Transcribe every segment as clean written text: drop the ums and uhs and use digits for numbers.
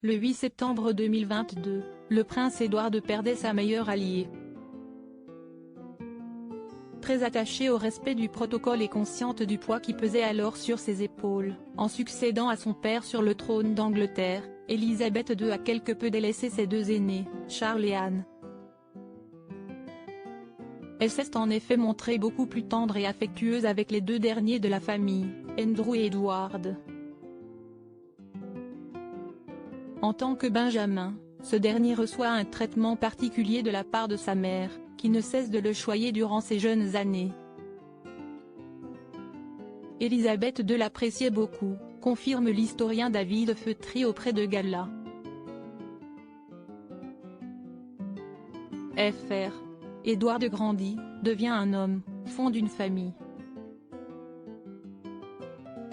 Le 8 septembre 2022, le prince Édouard perdait sa meilleure alliée. Très attachée au respect du protocole et consciente du poids qui pesait alors sur ses épaules, en succédant à son père sur le trône d'Angleterre, Élisabeth II a quelque peu délaissé ses deux aînés, Charles et Anne. Elle s'est en effet montrée beaucoup plus tendre et affectueuse avec les deux derniers de la famille, Andrew et Edward. En tant que Benjamin, ce dernier reçoit un traitement particulier de la part de sa mère, qui ne cesse de le choyer durant ses jeunes années. Élisabeth II l'appréciait beaucoup, confirme l'historien David Feutry auprès de Gala. Fr. Édouard grandit, devient un homme, fonde une famille.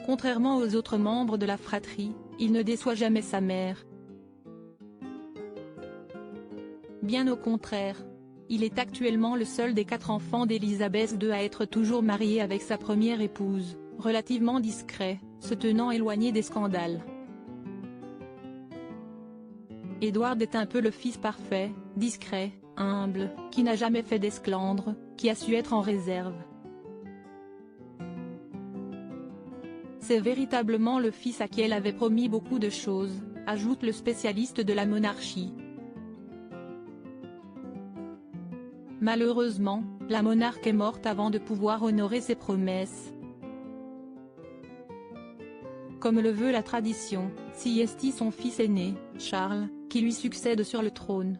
Contrairement aux autres membres de la fratrie, il ne déçoit jamais sa mère. Bien au contraire. Il est actuellement le seul des 4 enfants d'Élisabeth II à être toujours marié avec sa première épouse, relativement discret, se tenant éloigné des scandales. Édouard est un peu le fils parfait, discret, humble, qui n'a jamais fait d'esclandre, qui a su être en réserve. C'est véritablement le fils à qui elle avait promis beaucoup de choses, ajoute le spécialiste de la monarchie. Malheureusement, la monarque est morte avant de pouvoir honorer ses promesses. Comme le veut la tradition, c'est son fils aîné, Charles, qui lui succède sur le trône.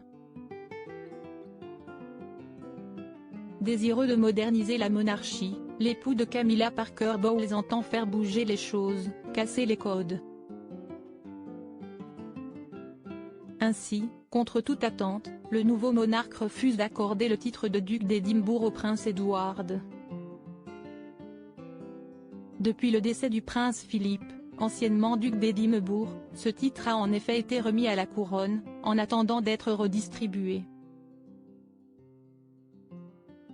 Désireux de moderniser la monarchie, l'époux de Camilla Parker Bowles entend faire bouger les choses, casser les codes. Ainsi, contre toute attente, le nouveau monarque refuse d'accorder le titre de duc d'Édimbourg au prince Edward. Depuis le décès du prince Philippe, anciennement duc d'Édimbourg, ce titre a en effet été remis à la couronne, en attendant d'être redistribué.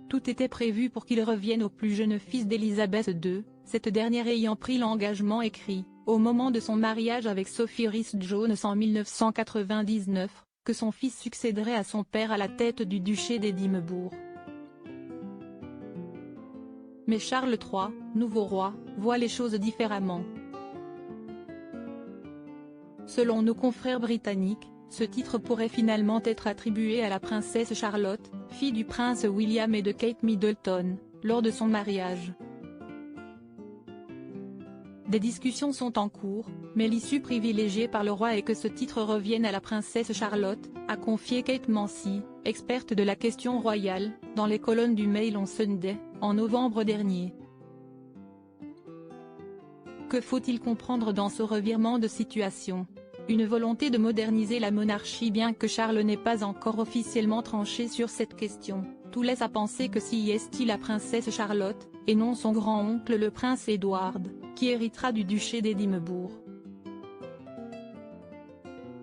Tout était prévu pour qu'il revienne au plus jeune fils d'Élisabeth II, cette dernière ayant pris l'engagement écrit, au moment de son mariage avec Sophie Rhys-Jones en 1999, que son fils succéderait à son père à la tête du duché d'Édimbourg. Mais Charles III, nouveau roi, voit les choses différemment. Selon nos confrères britanniques, ce titre pourrait finalement être attribué à la princesse Charlotte, fille du prince William et de Kate Middleton, lors de son mariage. Des discussions sont en cours, mais l'issue privilégiée par le roi est que ce titre revienne à la princesse Charlotte, a confié Kate Mansi, experte de la question royale, dans les colonnes du Mail on Sunday, en novembre dernier. Que faut-il comprendre dans ce revirement de situation ? Une volonté de moderniser la monarchie bien que Charles n'ait pas encore officiellement tranché sur cette question, tout laisse à penser que c'est la princesse Charlotte, et non son grand-oncle le prince Edward, qui héritera du duché d'Édimbourg.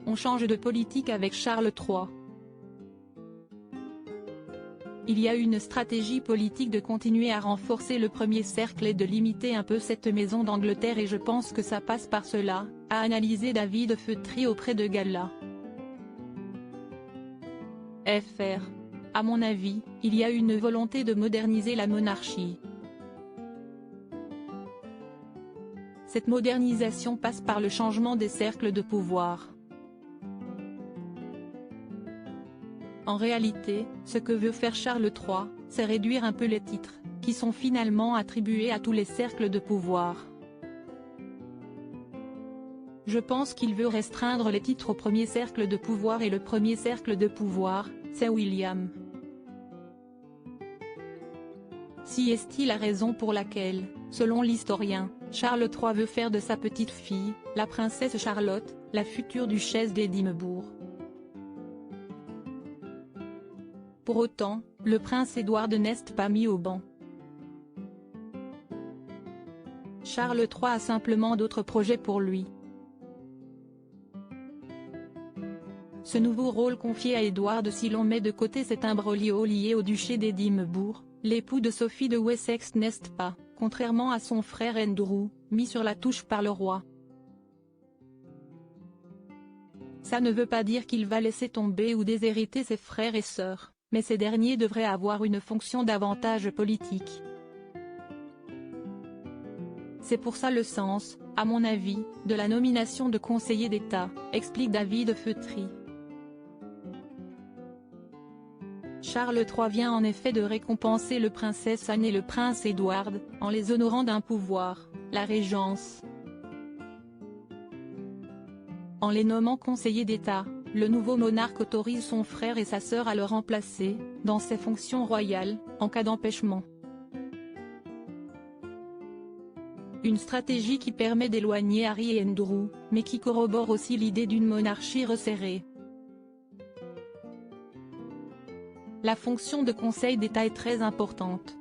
On change de politique avec Charles III. Il y a une stratégie politique de continuer à renforcer le premier cercle et de limiter un peu cette maison d'Angleterre et je pense que ça passe par cela, a analysé David Feutry auprès de Gala. Fr. À mon avis, il y a une volonté de moderniser la monarchie. Cette modernisation passe par le changement des cercles de pouvoir. En réalité, ce que veut faire Charles III, c'est réduire un peu les titres, qui sont finalement attribués à tous les cercles de pouvoir. Je pense qu'il veut restreindre les titres au premier cercle de pouvoir et le premier cercle de pouvoir, c'est William. C'est la raison pour laquelle, selon l'historien, Charles III veut faire de sa petite fille, la princesse Charlotte, la future duchesse d'Édimbourg. Pour autant, le prince Édouard n'est pas mis au banc. Charles III a simplement d'autres projets pour lui. Ce nouveau rôle confié à Édouard si l'on met de côté cet imbroglio lié au duché d'Édimbourg, l'époux de Sophie de Wessex n'est pas, contrairement à son frère Andrew, mis sur la touche par le roi. Ça ne veut pas dire qu'il va laisser tomber ou déshériter ses frères et sœurs, mais ces derniers devraient avoir une fonction davantage politique. C'est pour ça le sens, à mon avis, de la nomination de conseiller d'État, explique David Feutry. Charles III vient en effet de récompenser le princesse Anne et le prince Édouard, en les honorant d'un pouvoir, la régence. En les nommant conseillers d'État, le nouveau monarque autorise son frère et sa sœur à le remplacer, dans ses fonctions royales, en cas d'empêchement. Une stratégie qui permet d'éloigner Harry et Andrew, mais qui corrobore aussi l'idée d'une monarchie resserrée. La fonction de conseil d'État est très importante.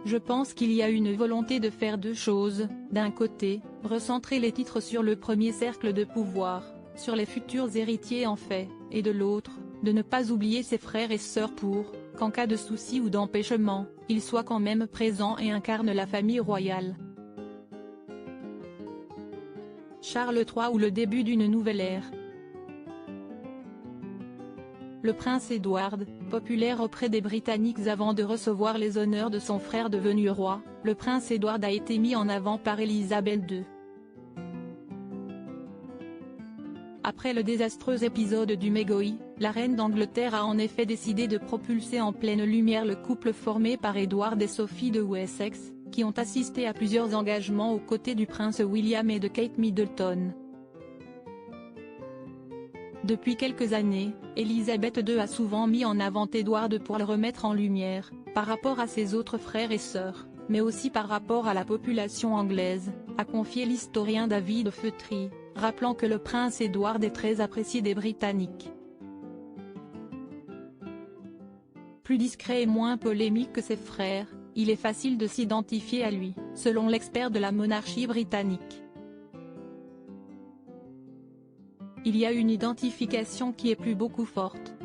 Je pense qu'il y a une volonté de faire deux choses, d'un côté, recentrer les titres sur le premier cercle de pouvoir, sur les futurs héritiers en fait, et de l'autre, de ne pas oublier ses frères et sœurs pour, qu'en cas de souci ou d'empêchement, ils soient quand même présents et incarnent la famille royale. Charles III ou le début d'une nouvelle ère. Le prince Édouard, populaire auprès des Britanniques avant de recevoir les honneurs de son frère devenu roi, le prince Édouard a été mis en avant par Élisabeth II. Après le désastreux épisode du Mégoï, la reine d'Angleterre a en effet décidé de propulser en pleine lumière le couple formé par Édouard et Sophie de Wessex, qui ont assisté à plusieurs engagements aux côtés du prince William et de Kate Middleton. Depuis quelques années, Élisabeth II a souvent mis en avant Édouard pour le remettre en lumière, par rapport à ses autres frères et sœurs, mais aussi par rapport à la population anglaise, a confié l'historien David Feutry, rappelant que le prince Édouard est très apprécié des Britanniques. Plus discret et moins polémique que ses frères, il est facile de s'identifier à lui, selon l'expert de la monarchie britannique. Il y a une identification qui est plus beaucoup forte.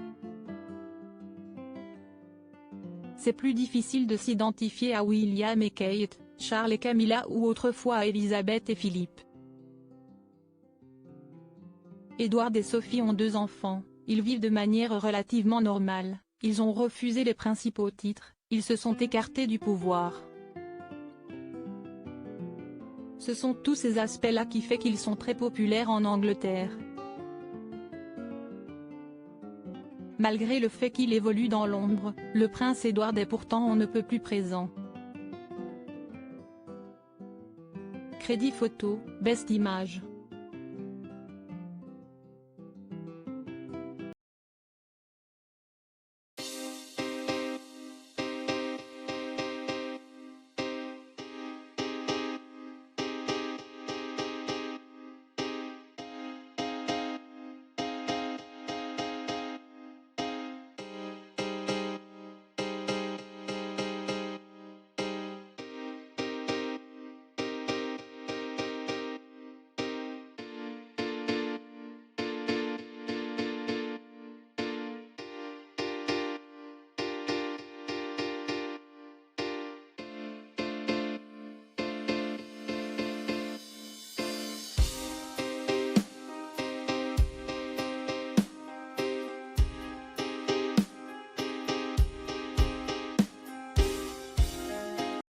C'est plus difficile de s'identifier à William et Kate, Charles et Camilla ou autrefois à Élisabeth et Philippe. Édouard et Sophie ont 2 enfants, ils vivent de manière relativement normale, ils ont refusé les principaux titres, ils se sont écartés du pouvoir. Ce sont tous ces aspects-là qui fait qu'ils sont très populaires en Angleterre. Malgré le fait qu'il évolue dans l'ombre, le prince Édouard est pourtant on ne peut plus présent. Crédit photo, Best Image.